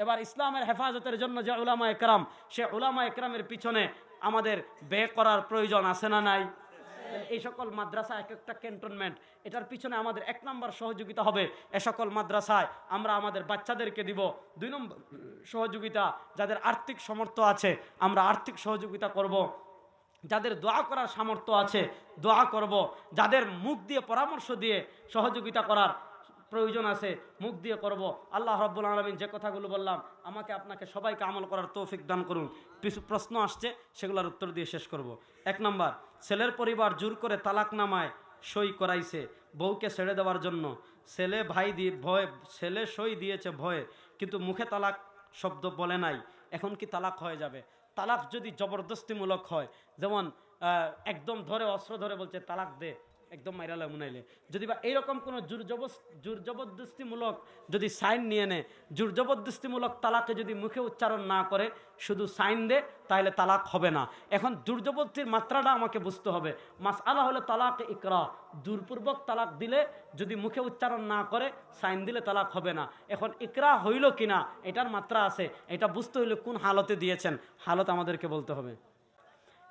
এবার ইসলামের হেফাজতের জন্য যে উলামা একরাম, সে উলামা একরামের পিছনে আমাদের ব্যয় করার প্রয়োজন আছে না নাই? এই সকল মাদ্রাসা এক একটা ক্যান্টনমেন্ট, এটার পিছনে আমাদের 1 নম্বর সহযোগিতা হবে এ সকল মাদ্রাসায় আমরা আমাদের বাচ্চাদেরকে দিব। 2 নম্বর সহযোগিতা, যাদের আর্থিক সামর্থ্য আছে আমরা আর্থিক সহযোগিতা করব, যাদের দোয়া করার সামর্থ্য আছে দোয়া করব, যাদের মুখ দিয়ে পরামর্শ দিয়ে সহযোগিতা করার প্রয়োজন আছে মুখ দিয়ে করব। আল্লাহ রাব্বুল আলামিন যে কথাগুলো বললাম আমাকে আপনাকে সবাইকে আমল করার তৌফিক দান করুন। কিছু প্রশ্ন আসছে, সেগুলোর উত্তর দিয়ে শেষ করব। 1 নম্বর, ছেলের পরিবার জোর করে তালাকনামায় সই করাইছে বউকে ছেড়ে দেওয়ার জন্য। ছেলে ভাই দিয়ে ভয়, ছেলে সই দিয়েছে ভয়ে, কিন্তু মুখে তালাক শব্দ বলে নাই, এখন কি তালাক হয়ে যাবে? তালাক যদি জবরদস্তিমূলক হয়, যেমন একদম ধরে অস্ত্র ধরে বলছে তালাক দে, একদম মাইরালে মুনাইলে, যদি বা এইরকম কোনো জোর জবরদস্তিমূলক যদি সাইন নিয়ে নেয়, জোর জবরদস্তিমূলক তালাকে যদি মুখে উচ্চারণ না করে শুধু সাইন দে, তাহলে তালাক হবে না। এখন জোর জবরদস্তির মাত্রাটা আমাকে বুঝতে হবে। মাসআলা হলো তালাক ইকরা, জোরপূর্বক তালাক দিলে যদি মুখে উচ্চারণ না করে সাইন দিলে তালাক হবে না। এখন ইকরা হইল কিনা এটার মাত্রা আছে, এটা বুঝতে হইলে কোন হালতে দিয়েছেন, হালত আমাদেরকে বলতে হবে।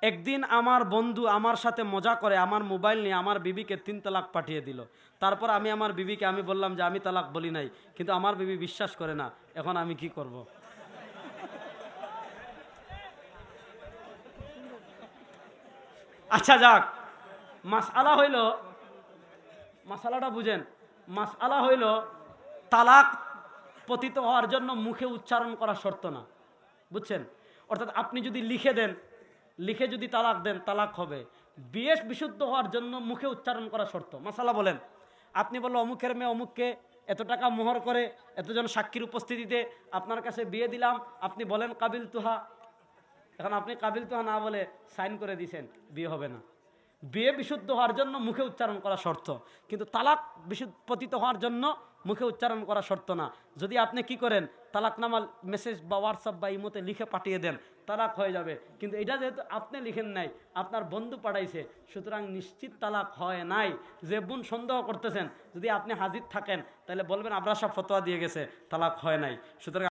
একদিন আমার বন্ধু আমার সাথে মজা করে আমার মোবাইল নিয়ে আমার বিবিকে 3 তালাক পাঠিয়ে দিল। তারপর আমি আমার বিবিকে আমি বললাম যে আমি তালাক বলি নাই, কিন্তু আমার বিবি বিশ্বাস করে না, এখন আমি কি করব? আচ্ছা যাক, মাসআলা হইল, মাসালাটা বুঝেন, মাসআলা হইল তালাক পতিত হওয়ার জন্য মুখে উচ্চারণ করা শর্ত না, বুঝছেন? অর্থাৎ আপনি যদি লিখে দেন, লিখে যদি তালাক দেন তালাক হবে। বিয়ে বিশুদ্ধ হওয়ার জন্য মুখে উচ্চারণ করা শর্ত। মাসালা বলেন, আপনি বললো অমুকের মেয়ে অমুককে এত টাকা মোহর করে এতজন সাক্ষীর উপস্থিতিতে আপনার কাছে বিয়ে দিলাম, আপনি বলেন কাবিল তুহা। এখন আপনি কাবিল তুহা না বলে সাইন করে দিয়েছেন, বিয়ে হবে না। বিয়ে বিশুদ্ধ হওয়ার জন্য মুখে উচ্চারণ করা শর্ত, কিন্তু তালাক পতিত হওয়ার জন্য মুখে উচ্চারণ করা শর্ত না। যদি আপনি কি করেন, তালাকনামা মেসেজ বা হোয়াটসঅ্যাপ বা ইমোতে লিখে পাঠিয়ে দেন, তালাক হয়ে যাবে। কিন্তু এটা যেহেতু আপনি লিখেন নাই, আপনার বন্ধু পাঠাইছে, সুতরাং নিশ্চিত তালাক হয় নাই। যে বোন সন্দেহ করতেছেন, যদি আপনি হাজির থাকেন তাহলে বলবেন আমরা সব ফতোয়া দিয়ে গেছে, তালাক হয় নাই। সুতরাং